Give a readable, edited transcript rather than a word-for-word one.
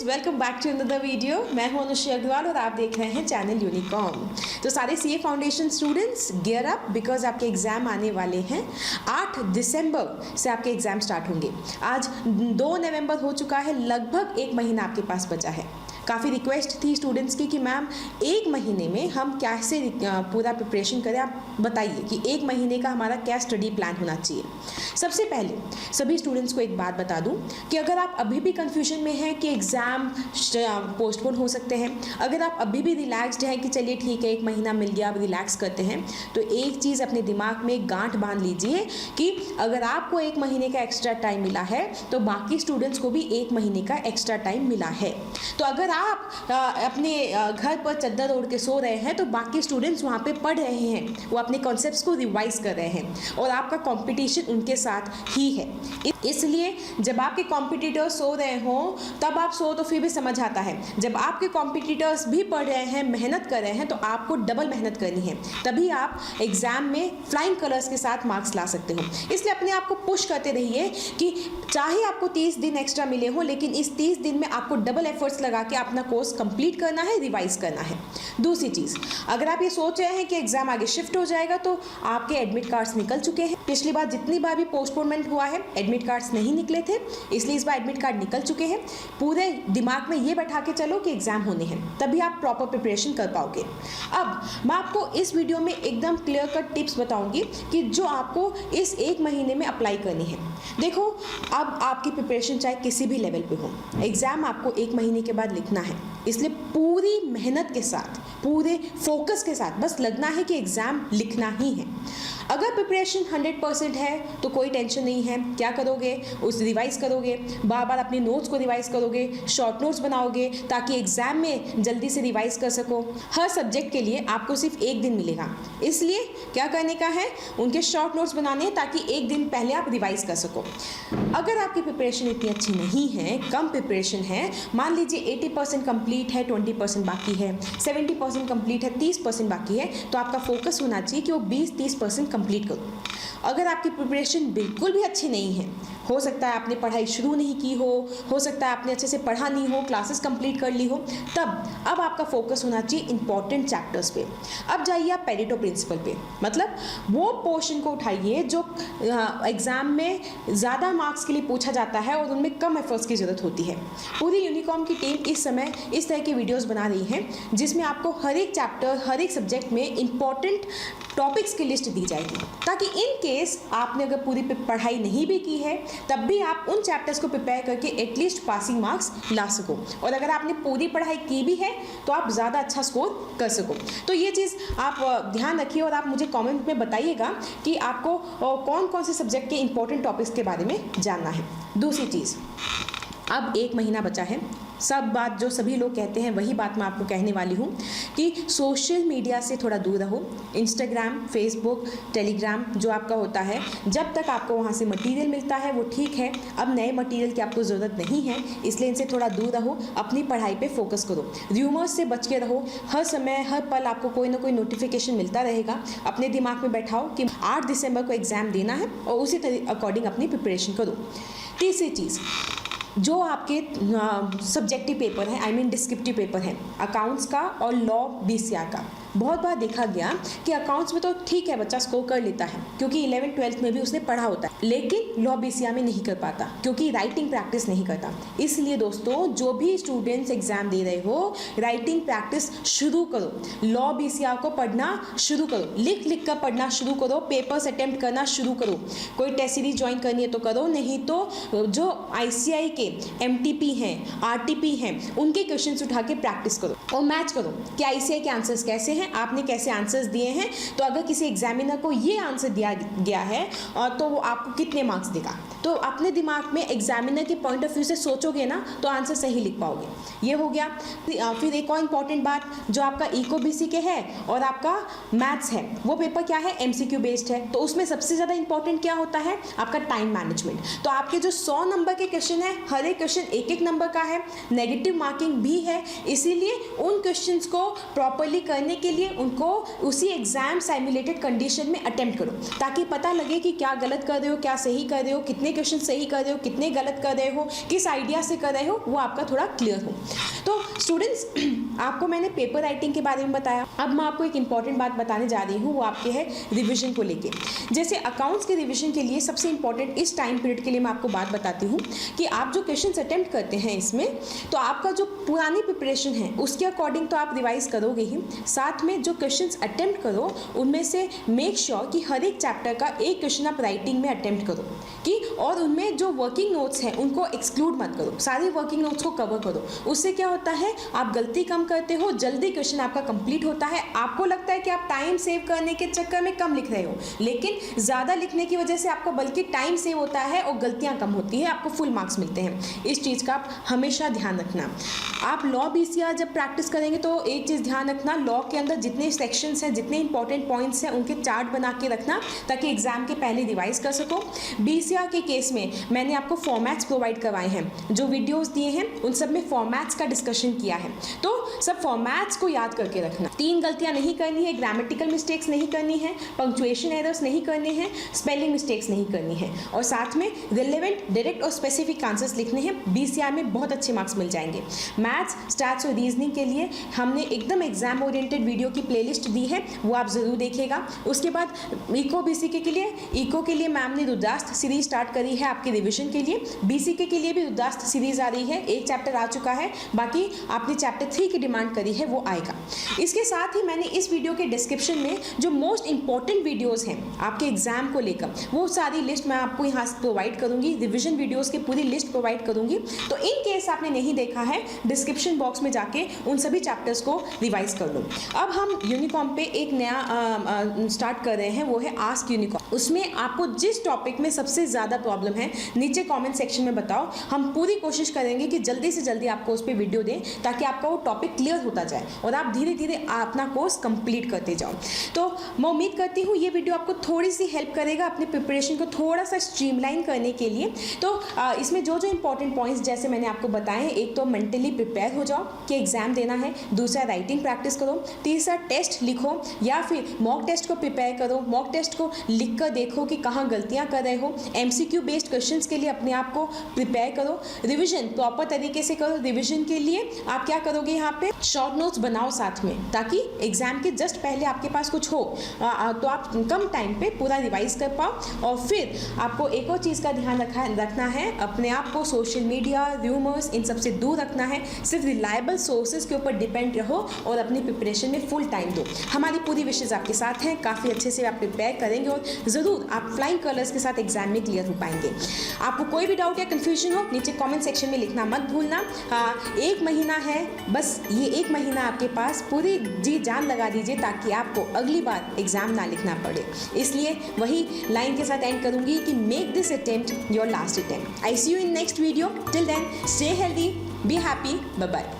Welcome back to another video. मैं हूं अनुश्री अग्रवाल और आप देख रहे हैं चैनल यूनिकॉर्न। तो सारे CA foundation students gear up because आपके एग्जाम आने वाले हैं। 8 दिसंबर से आपके एग्जाम स्टार्ट होंगे। आज 2 नवंबर हो चुका है, लगभग 1 महीना आपके पास बचा है। काफ़ी रिक्वेस्ट थी स्टूडेंट्स की कि मैम 1 महीने में हम कैसे पूरा प्रिपरेशन करें, आप बताइए कि 1 महीने का हमारा क्या स्टडी प्लान होना चाहिए। सबसे पहले सभी स्टूडेंट्स को एक बात बता दूं कि अगर आप अभी भी कंफ्यूजन में हैं कि एग्ज़ाम पोस्टपोन हो सकते हैं, अगर आप अभी भी रिलैक्सड हैं कि चलिए ठीक है 1 महीना मिल गया अब रिलैक्स करते हैं, तो एक चीज़ अपने दिमाग में गांठ बांध लीजिए कि अगर आपको 1 महीने का एक्स्ट्रा टाइम मिला है तो बाकी स्टूडेंट्स को भी 1 महीने का एक्स्ट्रा टाइम मिला है। तो अगर आप अपने घर पर चद्दर ओढ़ के सो रहे हैं तो बाकी स्टूडेंट्स वहाँ पे पढ़ रहे हैं, वो अपने कॉन्सेप्ट्स को रिवाइज कर रहे हैं और आपका कंपटीशन उनके साथ ही है। इसलिए जब आपके कॉम्पिटिटर्स सो रहे हों तब आप सो तो फिर भी समझ आता है, जब आपके कॉम्पिटिटर्स भी पढ़ रहे हैं, मेहनत कर रहे हैं, तो आपको डबल मेहनत करनी है, तभी आप एग्जाम में फ्लाइंग कलर्स के साथ मार्क्स ला सकते हो। इसलिए अपने आप को पुश करते रहिए कि चाहे आपको 30 दिन एक्स्ट्रा मिले हो, लेकिन इस 30 दिन में आपको डबल एफर्ट्स लगा के अपना कोर्स कंप्लीट करना है, रिवाइज करना है। दूसरी चीज़, अगर आप ये सोच रहे हैं कि एग्जाम आगे शिफ्ट हो जाएगा तो आपके एडमिट कार्ड्स निकल चुके हैं। पिछली बार जितनी बार भी पोस्टपोनमेंट हुआ है एडमिट कार्ड्स नहीं निकले थे, इसलिए इस बार एडमिट कार्ड निकल चुके हैं। पूरे दिमाग में ये बैठा के चलो कि एग्जाम होने हैं, तभी आप प्रॉपर प्रिपरेशन कर पाओगे। अब मैं आपको इस वीडियो में एकदम क्लियर कट टिप्स बताऊंगी कि जो आपको इस 1 महीने में अप्लाई करनी है। देखो, अब आपकी प्रिपरेशन चाहे किसी भी लेवल पे हो, एग्जाम आपको 1 महीने के बाद लिखना है, इसलिए पूरी मेहनत के साथ, पूरे फोकस के साथ बस लगना है कि एग्जाम लिखना ही है। अगर प्रिपरेशन 100% है तो कोई टेंशन नहीं है। क्या करोगे, उस रिवाइज करोगे, बार बार अपने नोट्स को रिवाइज करोगे, शॉर्ट नोट्स बनाओगे ताकि एग्जाम में जल्दी से रिवाइज कर सको। हर सब्जेक्ट के लिए आपको सिर्फ 1 दिन मिलेगा, इसलिए क्या करने का है, उनके शॉर्ट नोट्स बनाने हैं ताकि 1 दिन पहले आप रिवाइज कर सको। अगर आपकी प्रिपरेशन इतनी अच्छी नहीं है, कम प्रिपरेशन है, मान लीजिए 80% कंप्लीट है, 20% बाकी है, 70% कंप्लीट है, 30% बाकी है, तो आपका फोकस होना चाहिए कि वो 20-30% कंप्लीट करो। अगर आपकी प्रिपरेशन बिल्कुल भी अच्छी नहीं है, हो सकता है आपने पढ़ाई शुरू नहीं की हो सकता है आपने अच्छे से पढ़ा नहीं हो, क्लासेस कंप्लीट कर ली हो, तब अब आपका फोकस होना चाहिए इंपॉर्टेंट चैप्टर्स पे। अब जाइए आप पेरेटो प्रिंसिपल पे, मतलब वो पोर्शन को उठाइए जो एग्जाम में ज़्यादा मार्क्स के लिए पूछा जाता है और उनमें कम एफर्ट्स की ज़रूरत होती है। पूरी यूनिकॉर्न की टीम इस समय इस तरह की वीडियोज़ बना रही है जिसमें आपको हर एक चैप्टर, हर एक सब्जेक्ट में इंपॉर्टेंट टॉपिक्स की लिस्ट दी जाएगी, ताकि इन केस आपने अगर पूरी पढ़ाई नहीं भी की है तब भी आप उन चैप्टर्स को प्रिपेयर करके एटलीस्ट पासिंग मार्क्स ला सको, और अगर आपने पूरी पढ़ाई की भी है तो आप ज़्यादा अच्छा स्कोर कर सको। तो ये चीज़ आप ध्यान रखिए और आप मुझे कमेंट में बताइएगा कि आपको कौन कौन से सब्जेक्ट के इंपॉर्टेंट टॉपिक्स के बारे में जानना है। दूसरी चीज़, अब 1 महीना बचा है, सब बात जो सभी लोग कहते हैं वही बात मैं आपको कहने वाली हूँ कि सोशल मीडिया से थोड़ा दूर रहो। इंस्टाग्राम, फेसबुक, टेलीग्राम जो आपका होता है, जब तक आपको वहाँ से मटेरियल मिलता है वो ठीक है, अब नए मटेरियल की आपको ज़रूरत नहीं है, इसलिए इनसे थोड़ा दूर रहो, अपनी पढ़ाई पे फोकस करो, र्यूमर्स से बच के रहो। हर समय हर पल आपको कोई ना कोई नोटिफिकेशन मिलता रहेगा, अपने दिमाग में बैठाओ कि 8 दिसंबर को एग्ज़ाम देना है और उसी अकॉर्डिंग अपनी प्रिपरेशन करो। तीसरी चीज़, जो आपके सब्जेक्टिव पेपर हैं, आई मीन डिस्क्रिप्टिव पेपर हैं, अकाउंट्स का और लॉ बीसीआर का, बहुत बार देखा गया कि अकाउंट्स में तो ठीक है बच्चा स्कोर कर लेता है क्योंकि 11th-12th में भी उसने पढ़ा होता है, लेकिन लॉ बीसीआर में नहीं कर पाता क्योंकि राइटिंग प्रैक्टिस नहीं करता। इसलिए दोस्तों, जो भी स्टूडेंट्स एग्जाम दे रहे हो, राइटिंग प्रैक्टिस शुरू करो, लॉ बीसीआर को पढ़ना शुरू करो, लिख लिख कर पढ़ना शुरू करो, पेपर्स अटेम्प्ट करना शुरू करो। कोई टेस्ट सीरीज ज्वाइन करनी है तो करो, नहीं तो जो ICI के MTP हैं, RTP हैं, उनके क्वेश्चंस उठा के प्रैक्टिस करो और मैच करो कि ICI के आंसर्स कैसे हैं, आपने कैसे आंसर्स दिए हैं। तो अगर किसी एग्जामिनर को ये आंसर दिया गया है तो वो आपको कितने मार्क्स देगा, तो अपने दिमाग में एग्जामिनर के पॉइंट ऑफ व्यू से सोचोगे ना तो आंसर सही लिख पाओगे। ये हो गया। फिर एक और इंपॉर्टेंट बात, जो आपका इको BC के है और आपका मैथ्स है, वो पेपर क्या है, MCQ बेस्ड है, तो उसमें सबसे ज़्यादा इंपॉर्टेंट क्या होता है, आपका टाइम मैनेजमेंट। तो आपके जो 100 नंबर के क्वेश्चन है हर एक क्वेश्चन एक एक नंबर का है, नेगेटिव मार्किंग भी है, इसीलिए उन क्वेश्चंस को प्रॉपरली करने के लिए उनको उसी एग्जाम सिमुलेटेड कंडीशन में अटेम्प्ट करो, ताकि पता लगे कि क्या गलत कर रहे हो, क्या सही कर रहे हो, कितने क्वेश्चन सही कर रहे हो, कितने गलत कर रहे हो, किस आइडिया से कर रहे हो, वो आपका थोड़ा क्लियर हो। तो स्टूडेंट्स, आपको मैंने पेपर राइटिंग के बारे में बताया। अब मैं आपको एक इंपॉर्टेंट बात बताने जा रही हूँ, वो आपके है रिविजन को लेके। जैसे अकाउंट्स के रिविजन के लिए सबसे इंपॉर्टेंट इस टाइम पीरियड के लिए मैं आपको बात बताती हूँ कि आप जो क्वेश्चंस अटेम्प्ट करते हैं इसमें, तो आपका जो पुरानी प्रिपरेशन है उसके अकॉर्डिंग तो आप रिवाइज करोगे ही, साथ में जो क्वेश्चंस अटेम्प्ट करो उनमें से मेक श्योर कि हर एक चैप्टर का एक क्वेश्चन आप राइटिंग में अटेम्प्ट करो कि, और उनमें जो वर्किंग नोट्स हैं उनको एक्सक्लूड मत करो, सारे वर्किंग नोट्स को कवर करो। उससे क्या होता है, आप गलती कम करते हो, जल्दी क्वेश्चन आपका कंप्लीट होता है। आपको लगता है कि आप टाइम सेव करने के चक्कर में कम लिख रहे हो, लेकिन ज़्यादा लिखने की वजह से आपका बल्कि टाइम सेव होता है और गलतियाँ कम होती है, आपको फुल मार्क्स मिलते हैं। इस चीज़ का आप हमेशा ध्यान रखना। आप लॉ बीसीआर जब प्रैक्टिस करेंगे तो एक चीज़ ध्यान रखना, लॉ के अंदर जितने सेक्शंस हैं, जितने इंपॉर्टेंट पॉइंट्स हैं, उनके चार्ट बना के रखना ताकि एग्जाम के पहले रिवाइज कर सको। बीसीआर के केस में मैंने आपको फॉर्मेट्स प्रोवाइड करवाए हैं, जो वीडियोस दिए हैं उन सब में फॉर्मेट्स का डिस्कशन किया है, तो सब फॉर्मेट्स को याद करके रखना। 3 गलतियां नहीं करनी है, ग्रामेटिकल मिस्टेक्स नहीं करनी है, पंक्चुएशन एरर्स नहीं करने हैं, स्पेलिंग मिस्टेक्स नहीं करनी है, और साथ में रिलेवेंट, डायरेक्ट और स्पेसिफिक आंसर्स लिखने हैं। बीसीआर में बहुत अच्छे मार्क्स मिल जाएंगे। मैथ्स, स्टैट्स और रीजनिंग के लिए हमने एकदम एग्जाम ओरिएंटेड वीडियो की प्लेलिस्ट दी है, वो आप ज़रूर देखिएगा। उसके बाद इको बीसीके के लिए, इको के लिए मैम ने रुद्रास्त्र सीरीज स्टार्ट करी है आपके रिविजन के लिए। बीसीके के लिए भी रुद्रास्त्र सीरीज आ रही है, एक चैप्टर आ चुका है, बाकी आपने चैप्टर 3 की डिमांड करी है, वो आएगा। इसके साथ ही मैंने इस वीडियो के डिस्क्रिप्शन में जो मोस्ट इंपॉर्टेंट वीडियोस हैं आपके एग्जाम को लेकर, वो सारी लिस्ट मैं आपको यहाँ से प्रोवाइड करूँगी, रिविजन वीडियोस की पूरी लिस्ट प्रोवाइड करूँगी। तो इन केस आपने नहीं देखा है, डिस्क्रिप्शन बॉक्स में जाके उन सभी चैप्टर्स को रिवाइज कर लो। अब हम यूनिकॉर्न पे एक नया स्टार्ट कर रहे हैं, वो है आस्क यूनिकॉर्न। उसमें आपको जिस टॉपिक में सबसे ज़्यादा प्रॉब्लम है नीचे कमेंट सेक्शन में बताओ, हम पूरी कोशिश करेंगे कि जल्दी से जल्दी आपको उस पर वीडियो दें ताकि आपका वो टॉपिक क्लियर होता जाए और आप धीरे धीरे अपना कोर्स कंप्लीट करते जाओ। तो मैं उम्मीद करती हूँ ये वीडियो आपको थोड़ी सी हेल्प करेगा अपने प्रिपरेशन को थोड़ा सा स्ट्रीमलाइन करने के लिए। तो इसमें जो जो इंपॉर्टेंट पॉइंट्स जैसे मैंने आपको बताए, एक तो मेंटली प्रिपेयर हो जाओ कि एग्जाम देना है, दूसरा राइटिंग प्रैक्टिस करो, तीसरा टेस्ट लिखो या फिर मॉक टेस्ट को प्रिपेयर करो, मॉक टेस्ट को लिख कर देखो कि कहाँ गलतियाँ कर रहे हो, एमसीक्यू बेस्ड क्वेश्चंस के लिए अपने आप को प्रिपेयर करो, रिवीजन प्रॉपर तरीके से करो। रिवीजन के लिए आप क्या करोगे, यहाँ पे शॉर्ट नोट्स बनाओ साथ में, ताकि एग्जाम के जस्ट पहले आपके पास कुछ हो तो आप कम टाइम पे पूरा रिवाइज कर पाओ। और फिर आपको एक और चीज़ का ध्यान रखना है, अपने आप को सोशल मीडिया, रूमर्स, इन सब से दूर रखना है, सिर्फ रिलायबल सोर्सेज के ऊपर डिपेंड रहो और अपनी प्रिपरेशन में फुल टाइम दो। हमारी पूरी विशेष आपके साथ हैं, काफ़ी अच्छे से आप प्रिपेयर करेंगे और ज़रूर आप फ्लाइंग कलर्स के साथ एग्जाम में क्लियर हो पाएंगे। आपको कोई भी डाउट या कन्फ्यूजन हो नीचे कमेंट सेक्शन में लिखना मत भूलना। हाँ, 1 महीना है बस, ये 1 महीना आपके पास पूरी जी जान लगा दीजिए ताकि आपको अगली बार एग्जाम ना लिखना पड़े। इसलिए वही लाइन के साथ एंड करूंगी कि make this attempt your last attempt. I see you in next video. Till then stay healthy, be happy, bye bye.